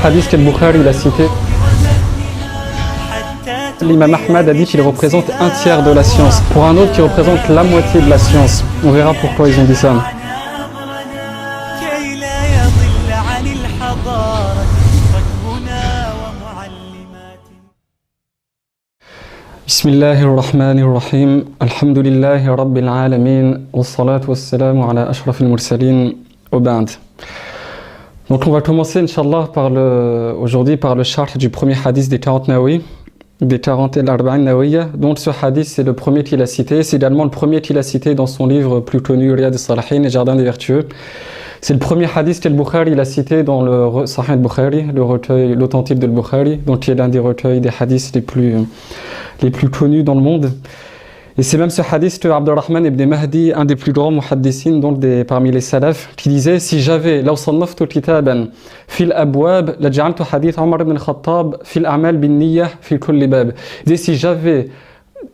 hadith que le Bukhari il a cité, l'imam Ahmad a dit qu'il représente un tiers de la science. Pour un autre qui représente la moitié de la science. On verra pourquoi ils ont dit ça. Bismillahirrahmanirrahim. Alhamdulillahi Rabbil Alamin. Wassalatu wassalamu ala ashrafil mursalin. Au ba'd. Donc on va commencer, Inch'Allah, aujourd'hui par le charte du premier hadith des 40 Nawawi, des 40 et l'Arba'in Nawawiyya. Donc ce hadith, c'est le premier qu'il a cité. C'est également le premier qu'il a cité dans son livre plus connu, Riyad al-Salihin, les Jardins des Vertueux. C'est le premier hadith que le Bukhari il a cité dans le Sahih al-Bukhari, le recueil, l'authentique de Bukhari, donc qui est l'un des recueils des hadiths les plus connus dans le monde. Et c'est même ce hadith de Abdurrahman ibn Mahdi, un des plus grands muhaddissines, donc parmi les salafs, qui disait: si j'avais law sannaftu kitaban fil abwab la ja'altu hadith Omar ibn al-Khattab fil a'mal bin niyyah fi kulli bab. Il disait: si j'avais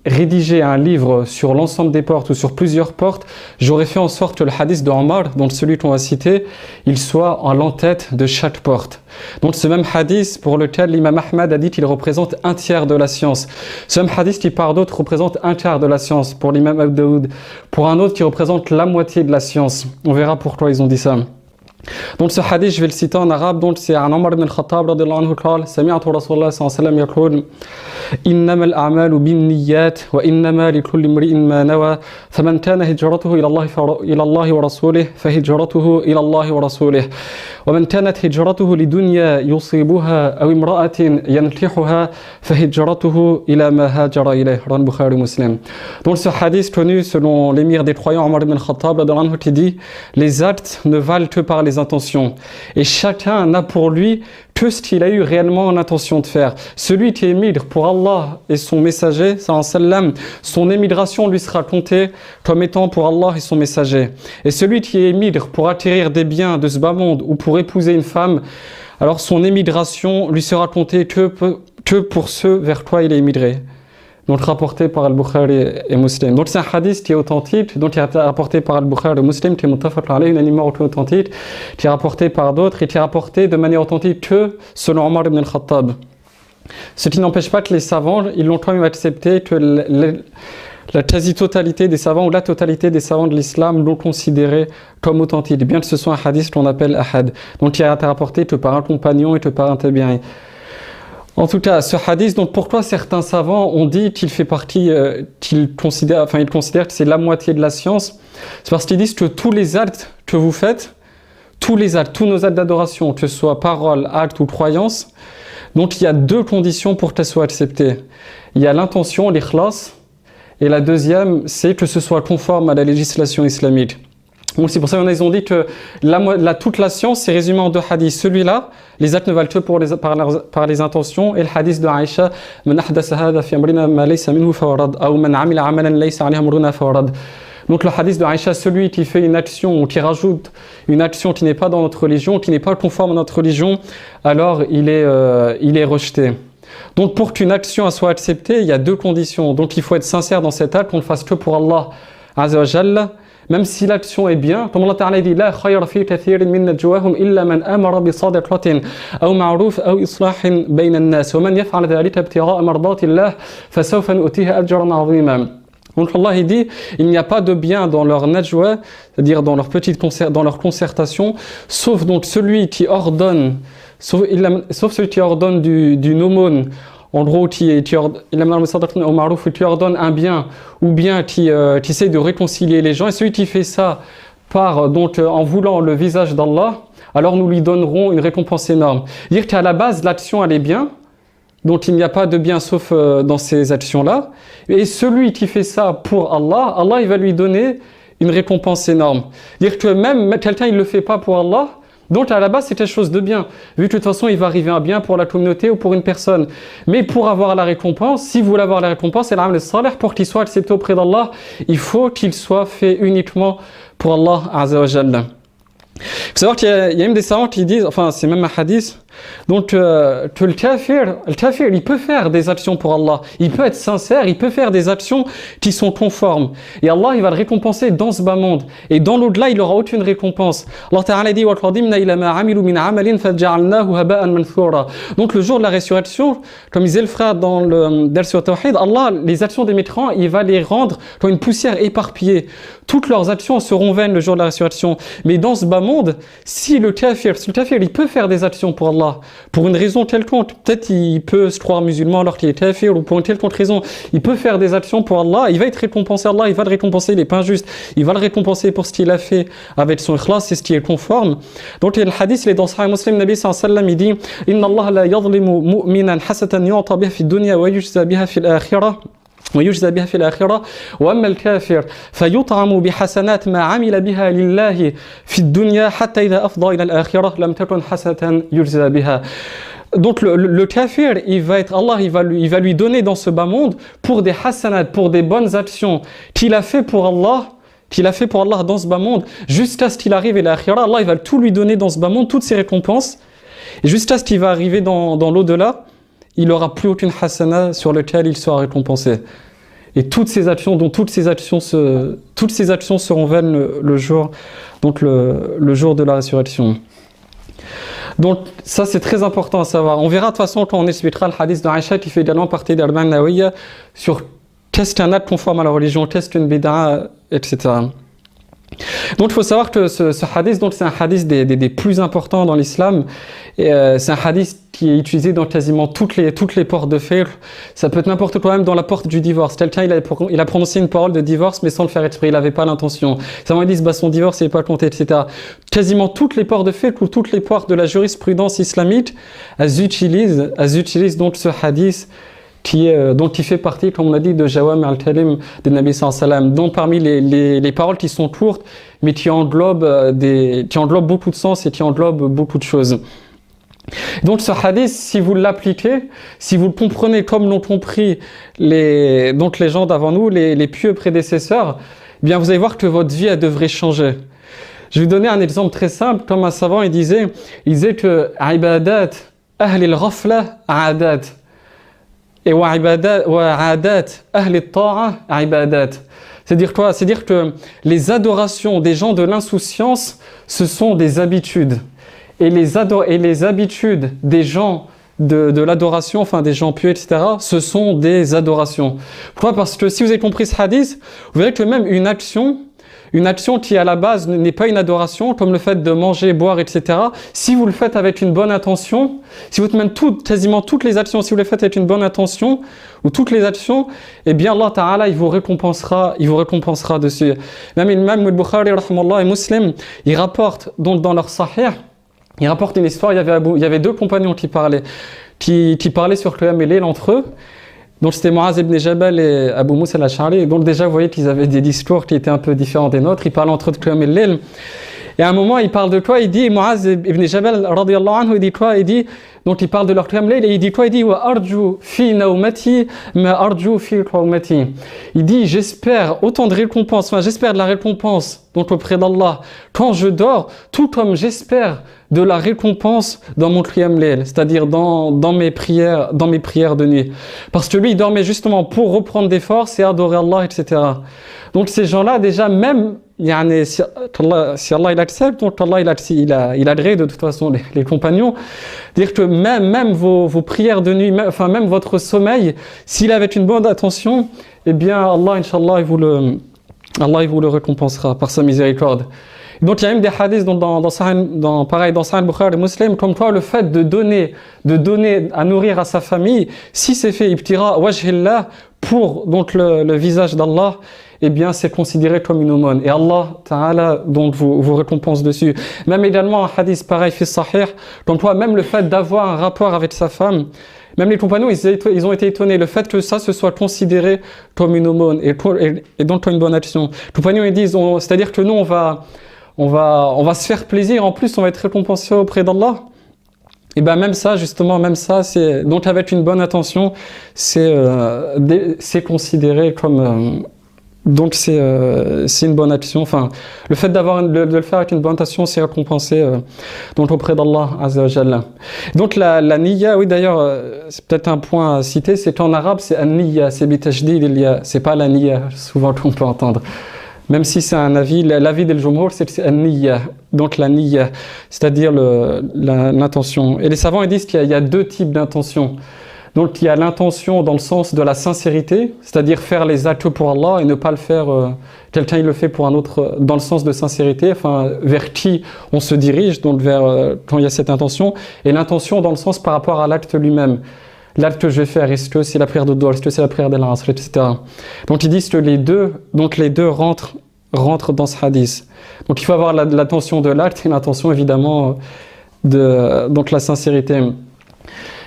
rédigé un livre sur l'ensemble des portes ou sur plusieurs portes, j'aurais fait en sorte que le hadith de Omar, donc celui qu'on va citer, il soit en l'entête de chaque porte. Donc ce même hadith pour lequel l'imam Ahmad a dit qu'il représente un tiers de la science. Ce même hadith qui par d'autres représente un quart de la science pour l'imam Abu Daoud, pour un autre qui représente la moitié de la science. On verra pourquoi ils ont dit ça. Donc ce hadith, je vais le citer en arabe. Donc c'est un Omar ibn al-Khattab radiyallahu anhu قال سمعت رسول الله صلى الله عليه وسلم يقول إنما الأعمال بالنيات وإنما لكل امرئ ما نوى فمن كان هجرته إلى الله ورسوله فهجرته إلى الله ورسوله ومن كانت هجرته لدنيا يصيبها أو امرأة ينكحها فهجرته إلى ما هاجر إليه. رواه Bukhari Muslim. Donc ce hadith connu selon l'émir des croyants Omar ibn al-Khattab radiyallahu anhu qui dit: les actes ne valent que par les intentions et chacun n'a pour lui que ce qu'il a eu réellement en intention de faire. Celui qui émigre pour Allah et son messager, sallam, son émigration lui sera comptée comme étant pour Allah et son messager. Et celui qui émigre pour acquérir des biens de ce bas monde ou pour épouser une femme, alors son émigration lui sera comptée que pour ceux vers quoi il est émigré. Donc rapporté par Al-Bukhari et Muslim. Donc c'est un hadith qui est authentique, donc qui est rapporté par Al-Bukhari et Muslim, qui est muttafaq alayhi, unanimement authentique, qui est rapporté par d'autres et qui est rapporté de manière authentique que selon Omar ibn al-Khattab. Ce qui n'empêche pas que les savants, ils l'ont quand même accepté, que la quasi-totalité des savants ou la totalité des savants de l'islam l'ont considéré comme authentique, bien que ce soit un hadith qu'on appelle ahad, donc qui a été rapporté que par un compagnon et que par un tabi'i. En tout cas, ce hadith, donc pourquoi certains savants ont dit qu'il fait partie, qu'ils considèrent que c'est la moitié de la science, c'est parce qu'ils disent que tous les actes que vous faites, tous nos actes d'adoration, que ce soit parole, acte ou croyance, donc il y a deux conditions pour qu'elles soient acceptées. Il y a l'intention, l'ikhlas, et la deuxième, c'est que ce soit conforme à la législation islamique. Donc c'est pour ça qu'ils ont dit que toute la science c'est résumé en deux hadiths. Celui-là, les actes ne valent que par les intentions, et le hadith de Aïcha, Man ahdatha hadha fi amrina ma laysa minhu fawarad, ou man amila amalan laysa alayhi amruna fawarad. Donc le hadith de Aïcha, celui qui fait une action ou qui rajoute une action qui n'est pas dans notre religion, qui n'est pas conforme à notre religion, alors il est rejeté. Donc pour qu'une action soit acceptée, il y a deux conditions. Donc il faut être sincère dans cet acte, qu'on ne fasse que pour Allah Azza wa Jalla. Même si l'action est bien, comme Allah Ta'ala dit: La khayra fi kathirin min najwahum illa man amara bi sadaqatin aw ma'ruf aw islahin bayna an-nas wa man yaf'al dhalika ibtigha'a mardati Allah fa sawfa nu'tihi ajran 'azima. Donc Allah il dit: il n'y a pas de bien dans leur najwa, c'est-à-dire dans leur concertation, sauf donc celui qui ordonne, sauf celui qui ordonne d'une aumône. En gros, qui ordonne un bien, ou bien qui essaie de réconcilier les gens, et celui qui fait ça en voulant le visage d'Allah, alors nous lui donnerons une récompense énorme. Dire qu'à la base, l'action elle est bien, donc il n'y a pas de bien sauf dans ces actions-là, et celui qui fait ça pour Allah, Allah il va lui donner une récompense énorme. Dire que même quelqu'un il le fait pas pour Allah, donc à la base c'est quelque chose de bien, vu que de toute façon il va arriver un bien pour la communauté ou pour une personne. Mais pour avoir la récompense, si vous voulez avoir la récompense, et l'amal salih, pour qu'il soit accepté auprès d'Allah, il faut qu'il soit fait uniquement pour Allah Azza wa Jalla. Il faut savoir qu'il y a même des savants qui disent, enfin c'est même un hadith, Donc, que le kafir, il peut faire des actions pour Allah. Il peut être sincère, il peut faire des actions qui sont conformes. Et Allah, il va le récompenser dans ce bas monde. Et dans l'au-delà, il n'aura aucune récompense. Allah Ta'ala dit, donc, le jour de la résurrection, comme disait le frère dans le Dars sur Tawhid, Allah, les actions des mécréants, il va les rendre comme une poussière éparpillée. Toutes leurs actions seront vaines le jour de la résurrection. Mais dans ce bas monde, si le kafir, il peut faire des actions pour Allah, pour une raison quelconque, peut-être il peut se croire musulman alors qu'il est kafir, ou pour une quelconque raison, il peut faire des actions pour Allah, il va être récompensé. Allah, il va le récompenser, il n'est pas injuste, il va le récompenser pour ce qu'il a fait avec son ikhlas, c'est ce qui est conforme. Donc le hadith, il est dans Sahih Muslim, Nabi sallallahu alayhi wa sallam, il dit « Inna Allah la yadlimu mu'minan hasatan yu'ta biha fi dunya wa yujza biha fi al-akhirah » ويجزى بها في الآخرة وأما الكافر فيطعم بحسنات ما عمل بها لله في الدنيا حتى إذا أفضى إلى الآخرة لم تكن حسنة يجزى بها. Donc le kafir, Allah il va lui donner dans ce bas monde pour des hasanat, pour des bonnes actions qu'il a fait pour Allah dans ce bas monde, jusqu'à ce qu'il arrive à l'akhira. Allah il va tout lui donner dans ce bas monde, toutes ses récompenses, et jusqu'à ce qu'il va arriver dans l'au-delà, il n'aura plus aucune hasana sur lequel il sera récompensé. Et toutes ces actions seront vaines le jour de la résurrection. Donc ça c'est très important à savoir. On verra de toute façon quand on expliquera le hadith d'Aïcha qui fait également partie d'Al-Arba'in Nawawiyya sur qu'est-ce qu'un acte conforme à la religion, qu'est-ce qu'une bid'a, etc. Donc il faut savoir que ce hadith, donc, c'est un hadith des plus importants dans l'islam. Et c'est un hadith qui est utilisé dans quasiment toutes les portes de fiqh. Ça peut être n'importe quoi, même dans la porte du divorce. Quelqu'un il a prononcé une parole de divorce mais sans le faire exprès, il n'avait pas l'intention. Certains disent son divorce il n'est pas compté, etc. Quasiment toutes les portes de fiqh ou toutes les portes de la jurisprudence islamique, elles utilisent donc ce hadith qui fait partie, comme on a dit, de Jawam al-Kalim de Nabi sallallahu alayhi wa sallam, dont parmi les paroles qui sont courtes, mais qui englobent beaucoup de sens et qui englobent beaucoup de choses. Donc ce hadith, si vous l'appliquez, si vous le comprenez comme l'ont compris les gens d'avant nous, les pieux prédécesseurs, eh bien vous allez voir que votre vie, elle devrait changer. Je vais vous donner un exemple très simple. Comme un savant, il disait que ibadat ahli al-ghafla adat. Et wa'adat ahli ta'a ibadat. C'est-à-dire quoi? C'est-à-dire que les adorations des gens de l'insouciance, ce sont des habitudes. Et les habitudes des gens de l'adoration, enfin des gens pieux, etc., ce sont des adorations. Pourquoi? Parce que si vous avez compris ce hadith, vous verrez que même une action qui à la base n'est pas une adoration, comme le fait de manger, boire, etc., si vous le faites avec une bonne intention, si vous même quasiment toutes les actions, si vous les faites avec une bonne intention, ou toutes les actions, eh bien Allah Ta'ala, il vous récompensera dessus. Même l'imam al-Bukhari, rahmallah, et Muslim, ils rapportent donc dans leur Sahih, ils rapportent une histoire, il y avait deux compagnons qui parlaient sur Qiyam al-Layl entre eux. Donc c'était Muaz ibn Jabal et Abu Musa al-Ash'ari. Donc déjà vous voyez qu'ils avaient des discours qui étaient un peu différents des nôtres. Ils parlent entre eux de Qiyam al-Layl. Et à un moment, il parle de quoi? Il dit, Muaz ibn Jabal, radiyallahu anhu, il dit quoi? Il dit, donc il parle de leur Qiyam al-Layl et il dit quoi? Il dit, wa arju fi nawmati ma arju fi qawmati. Il dit, j'espère autant de récompense, enfin j'espère de la récompense donc auprès d'Allah quand je dors, tout comme j'espère de la récompense dans mon Qiyam al-Layl, c'est-à-dire dans mes prières de nuit. Parce que lui, il dormait justement pour reprendre des forces et adorer Allah, etc. Donc ces gens-là, déjà, même, si Allah il accepte, donc Allah il agrée de toute façon les compagnons, dire que même vos prières de nuit, même votre sommeil, s'il avait une bonne attention, eh bien Allah, Inch'Allah, il vous le récompensera par sa miséricorde. Donc il y a même des hadiths dans Sahih Bukhari et Muslim, comme quoi le fait de donner à nourrir à sa famille, si c'est fait ibtira wajhillah, pour donc le visage d'Allah, eh bien c'est considéré comme une aumône. Et Allah Ta'ala donc vous récompense dessus. Même également un hadith pareil fi sahih, comme quoi même le fait d'avoir un rapport avec sa femme, même les compagnons, ils ont été étonnés, le fait que ça se soit considéré comme une aumône et donc comme une bonne action. Les compagnons ils disent, c'est-à-dire que nous on va se faire plaisir, en plus on va être récompensé auprès d'Allah. Et bien même ça, c'est donc avec une bonne attention, c'est considéré comme Donc c'est une bonne action. Enfin, le fait de le faire avec une bonne action, c'est récompensé donc auprès d'Allah Azza wa Jalla. Donc la niyya, oui d'ailleurs, c'est peut-être un point à citer, c'est qu'en arabe c'est an-niyya, c'est bitajdid il-ya, c'est pas la niyya, souvent qu'on peut entendre. Même si c'est un avis, l'avis del jumhur, c'est an-niyya, donc la niyya, c'est-à-dire l'intention. Et les savants ils disent qu'il y a deux types d'intention. Donc il y a l'intention dans le sens de la sincérité, c'est-à-dire faire les actes pour Allah et ne pas le faire, quelqu'un il le fait pour un autre, dans le sens de sincérité, enfin vers qui on se dirige, donc vers quand il y a cette intention, et l'intention dans le sens par rapport à l'acte lui-même. L'acte que je vais faire, est-ce que c'est la prière de Doha, est-ce que c'est la prière d'Al-Asr, etc. Donc ils disent que les deux rentrent dans ce hadith. Donc il faut avoir l'attention de l'acte et l'intention évidemment de donc la sincérité.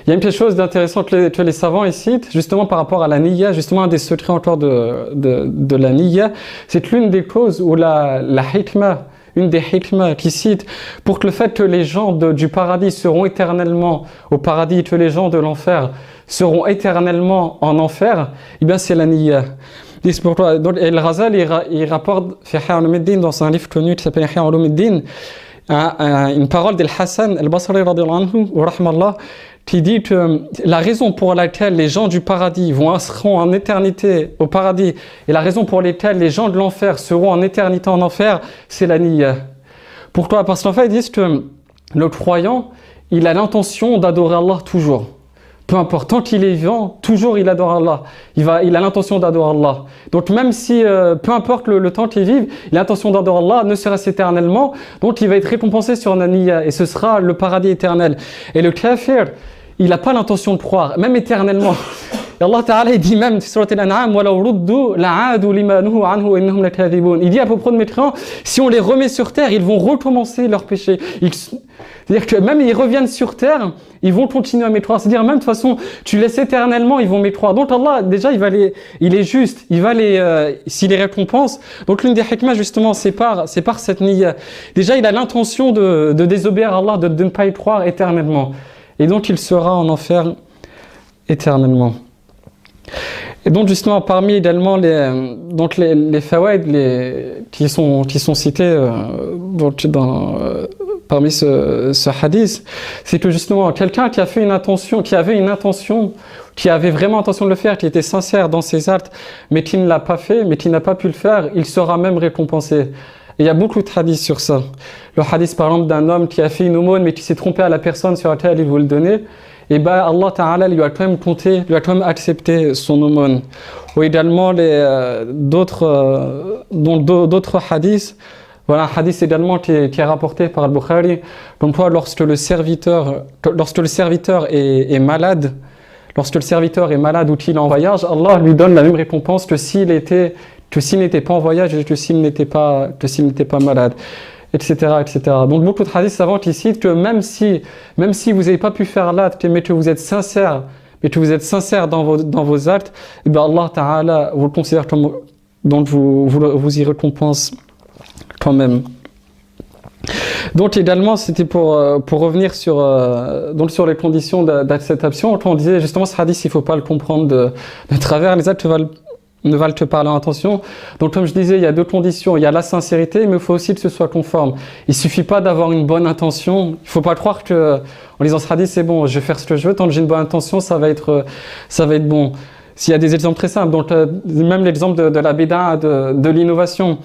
Il y a une petite chose d'intéressant que les savants citent, justement par rapport à la niyya, justement un des secrets encore de la niyya, c'est que l'une des causes où la hikmah, une des hikmah qui cite, pour que le fait que les gens du paradis seront éternellement au paradis, que les gens de l'enfer seront éternellement en enfer, eh bien c'est la niyya. Et Al-Ghazali, il rapporte Ihya Ulumuddin dans un livre connu qui s'appelle Ihya Ulumuddin, une parole d'Al-Hassan al-Basri radiyallahu anhu, wa rahmallah, qui dit que la raison pour laquelle les gens du paradis seront en éternité au paradis et la raison pour laquelle les gens de l'enfer seront en éternité en enfer, c'est la niyya. Pourquoi? Parce qu'en fait, ils disent que le croyant, il a l'intention d'adorer Allah toujours. Peu importe, tant qu'il est vivant, toujours il adore Allah. Il a l'intention d'adorer Allah. Donc même si, peu importe le temps qu'il vive, il a l'intention d'adorer Allah, ne serait-ce éternellement, donc il va être récompensé sur la niyya et ce sera le paradis éternel. Et le kafir, il n'a pas l'intention de croire, même éternellement. Et Allah Ta'ala il dit même sur Al-An'am il dit à propos de mes créants, si on les remet sur terre, ils vont recommencer leurs péchés. C'est-à-dire que même ils reviennent sur terre, ils vont continuer à mécroire. C'est-à-dire même de toute façon, tu laisses éternellement, ils vont mécroire. Donc Allah, déjà, il est juste, il va s'il les récompense. Donc l'une des hikmahs, justement, c'est par cette niyya. Déjà, il a l'intention de désobéir à Allah, de ne pas y croire éternellement. Et donc il sera en enfer éternellement. Et donc justement parmi également les fawaid qui sont cités parmi ce hadith, c'est que justement quelqu'un qui avait vraiment intention de le faire, qui était sincère dans ses actes, mais qui ne l'a pas fait, mais qui n'a pas pu le faire, il sera même récompensé. Et il y a beaucoup de hadiths sur ça. Le hadith par exemple d'un homme qui a fait une aumône mais qui s'est trompé à la personne sur laquelle il voulait le donner, et ben Allah Ta'ala lui a quand même accepté son aumône. Ou également d'autres hadiths. Voilà un hadith également qui est rapporté par Al-Bukhari, comme quoi lorsque le serviteur est malade, ou qu'il est en voyage, Allah lui donne la même récompense que s'il n'était pas en voyage et que s'il n'était pas malade, etc., etc. Donc beaucoup de hadiths savants qui citent que même si vous n'avez pas pu faire l'acte, mais que vous êtes sincère, dans vos actes, et bien Allah Ta'ala vous le considère comme, donc vous y récompense quand même. Donc également, c'était pour revenir sur les conditions d'acceptation. Quand on disait justement ce hadith, il ne faut pas le comprendre de travers, les actes ne valent que par leur intention. Donc comme je disais, il y a deux conditions. Il y a la sincérité, mais il faut aussi que ce soit conforme. Il ne suffit pas d'avoir une bonne intention. Il ne faut pas croire que, en lisant ce hadith, c'est bon, je vais faire ce que je veux, tant que j'ai une bonne intention, ça va être bon. S'il y a des exemples très simples, donc même l'exemple de la bid'a, de l'innovation.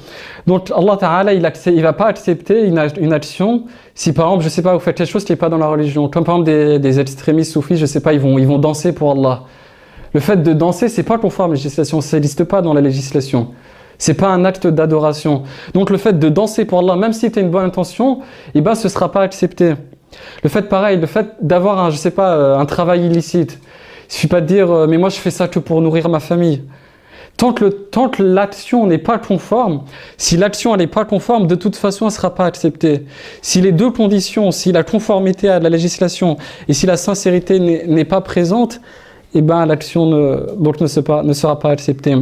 Donc Allah Ta'ala, il va pas accepter une action si par exemple, je sais pas, vous faites quelque chose qui n'est pas dans la religion. Comme par exemple des extrémistes soufis, je sais pas, ils vont danser pour Allah. Le fait de danser, c'est pas conforme à la législation, ça n'existe pas dans la législation. C'est pas un acte d'adoration. Donc le fait de danser pour Allah, même si tu as une bonne intention, eh ben ce sera pas accepté. Le fait d'avoir un travail illicite. Il ne suffit pas de dire mais moi je fais ça que pour nourrir ma famille. Tant que l'action n'est pas conforme, si l'action n'est pas conforme, de toute façon elle ne sera pas acceptée. Si les deux conditions, si la conformité à la législation et si la sincérité n'est pas présente, eh ben l'action ne sera pas acceptée.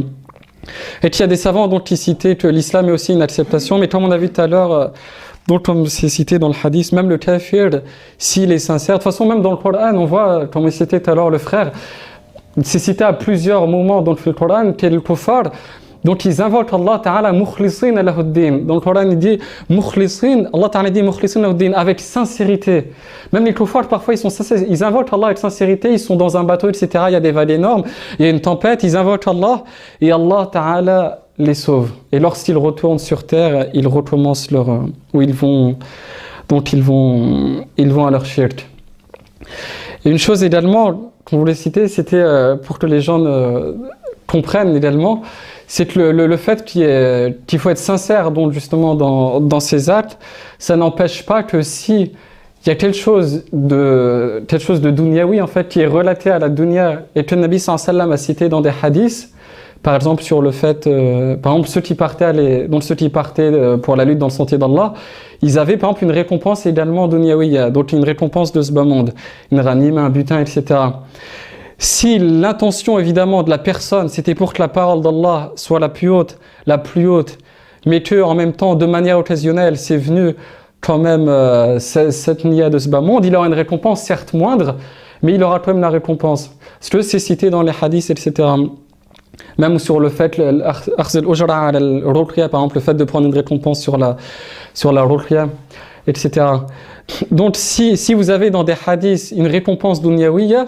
Et il y a des savants donc, qui citaient que l'islam est aussi une acceptation, mais comme on a vu tout à l'heure, donc comme c'est cité dans le hadith, même le kafir, s'il est sincère, de toute façon même dans le Coran, on voit, comme il citait tout à l'heure le frère, c'est cité à plusieurs moments dans le Coran, que le kuffar, donc ils invoquent Allah Ta'ala mukhlisin lahuddin. Donc le Coran dit mukhlisin, Allah Ta'ala dit mukhlisin lahuddin, avec sincérité. Même les kuffars parfois ils sont sincères, ils invoquent Allah avec sincérité, ils sont dans un bateau, etc. Il y a des vagues énormes, il y a une tempête, ils invoquent Allah et Allah Ta'ala les sauve. Et lorsqu'ils retournent sur terre, ils recommencent leur où ils vont à leur shirk. Et une chose également qu'on voulait citer, c'était pour que les gens comprennent également, c'est que le fait qu'il faut être sincère donc justement dans ses actes, ça n'empêche pas que si il y a quelque chose de dunyawi en fait qui est relaté à la dunya et que le Nabi sallallahu alayhi wa sallam a cité dans des hadiths, par exemple sur le fait, par exemple ceux qui partaient pour la lutte dans le sentier d'Allah, ils avaient par exemple une récompense également dunyawiya, donc une récompense de ce bas monde, une ranima, un butin, etc. Si l'intention évidemment de la personne c'était pour que la parole d'Allah soit la plus haute, mais que en même temps de manière occasionnelle c'est venu quand même cette niya de ce bas monde, il aura une récompense certes moindre, mais il aura quand même la récompense. Parce que c'est cité dans les hadiths, etc. Même sur le fait, par exemple, le fait de prendre une récompense sur la ruqya, etc. Donc, si vous avez dans des hadiths une récompense dunyawiya,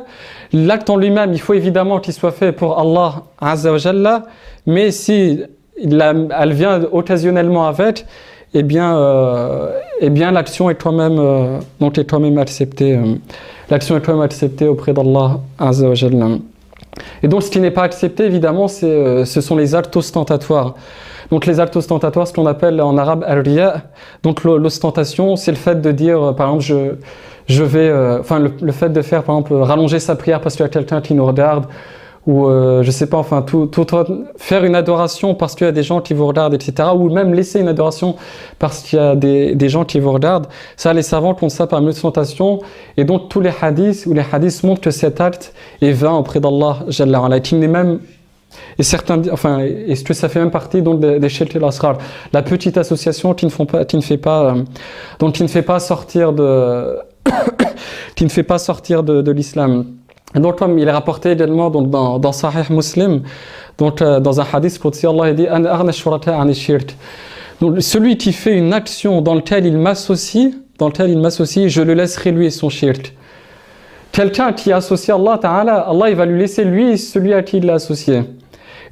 l'acte en lui-même, il faut évidemment qu'il soit fait pour Allah Azza wa Jalla, mais si elle vient occasionnellement avec, eh bien l'action est quand même acceptée. L'action est quand même acceptée auprès d'Allah Azza wa Jalla. Et donc, ce qui n'est pas accepté, évidemment, ce sont les actes ostentatoires. Donc, les actes ostentatoires, ce qu'on appelle en arabe al-riya. Donc, l'ostentation, c'est le fait de dire, par exemple, je vais, le fait de faire, par exemple, rallonger sa prière parce qu'il y a quelqu'un qui nous regarde, ou je sais pas, enfin, faire une adoration parce qu'il y a des gens qui vous regardent, etc. Ou même laisser une adoration parce qu'il y a des gens qui vous regardent. Ça, les savants comptent ça par ostentation. Et donc, tous les hadiths montrent que cet acte est vain auprès d'Allah Jalla wa Ala, qui n'est même, et certains, enfin, est-ce que ça fait même partie donc des shirk al-asghar, la petite association qui ne fait pas sortir de l'islam. Donc, comme il est rapporté également donc, dans Sahih Muslim, donc, dans un hadith, Qudsi, Allah dit Ana aghna shuraka an ash-shirk. Donc, celui qui fait une action dans laquelle il m'associe, je le laisserai lui et son shirk. Quelqu'un qui associe Allah Ta'ala, Allah il va lui laisser lui celui à qui il l'a associé.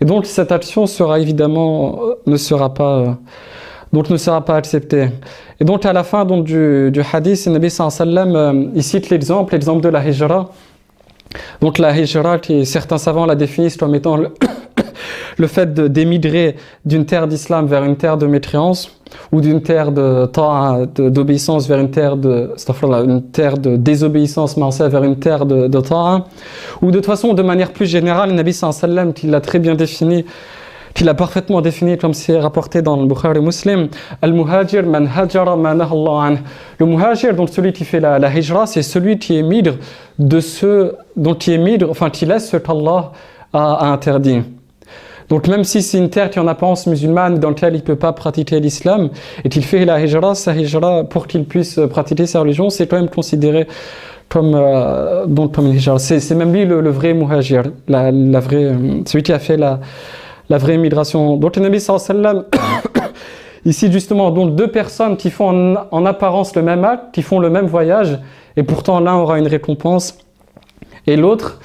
Et donc, cette action sera évidemment, ne sera pas acceptée. Et donc, à la fin donc, du hadith, le Nabi sallallahu alayhi wa sallam, il cite l'exemple de la hijra. Donc la hijra, certains savants la définissent comme étant le fait d'émigrer d'une terre d'islam vers une terre de mécréance, ou d'une terre d'obéissance vers une terre de désobéissance vers une terre de ta'a, ou de toute façon, de manière plus générale, le Nabi sallallahu alayhi wa sallam, qui l'a très bien défini, qui l'a parfaitement défini comme c'est rapporté dans le Bukhari Muslim, Al-Muhajir man hajara ma nahallahu anhu. Le muhajir, donc celui qui fait la hijra, c'est celui qui émigre qui laisse ce qu'Allah a interdit. Donc même si c'est une terre qui est en apparence musulmane, dans laquelle il ne peut pas pratiquer l'islam, et qu'il fait la hijra, sa hijra, pour qu'il puisse pratiquer sa religion, c'est quand même considéré comme une hijra. C'est même lui le vrai muhajir, celui qui a fait la vraie immigration. Donc le Nabi sallallahu alayhi wa sallam, ici justement, donc deux personnes qui font en apparence le même acte, qui font le même voyage, et pourtant l'un aura une récompense, et l'autre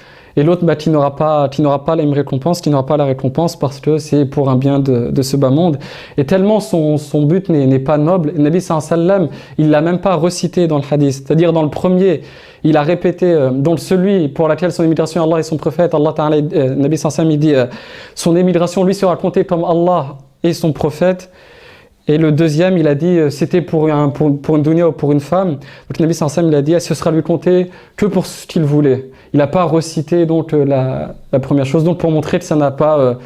qui n'aura pas la même récompense, qui n'aura pas la récompense parce que c'est pour un bien de ce bas monde. Et tellement son but n'est pas noble, le Nabi sallallahu alayhi wa sallam, il l'a même pas recité dans le hadith. C'est-à-dire dans le premier, il a répété, donc celui pour laquelle son émigration Allah et son prophète, Allah Ta'ala, Nabi sallallahu alayhi wa sallam, il dit son émigration lui sera comptée comme Allah et son prophète. Et le deuxième, il a dit, c'était pour une dunya ou pour une femme. Donc le Nabi sallallahu alayhi wa sallam, il a dit, ce sera lui compté que pour ce qu'il voulait. Il n'a pas recité donc la première chose, donc pour montrer que ça n'a pas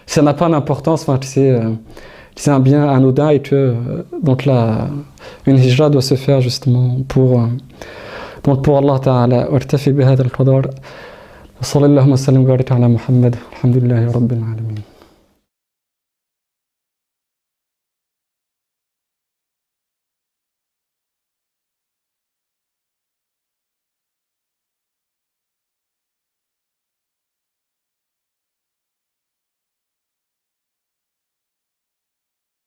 d'importance, enfin, que c'est un bien anodin et que donc une hijra doit se faire justement pour Allah Ta'ala. Wartafi bihadha al-qadar. Sallallahu wa sallam wa barik ala Muhammad. Alhamdulillahi rabbil alamin.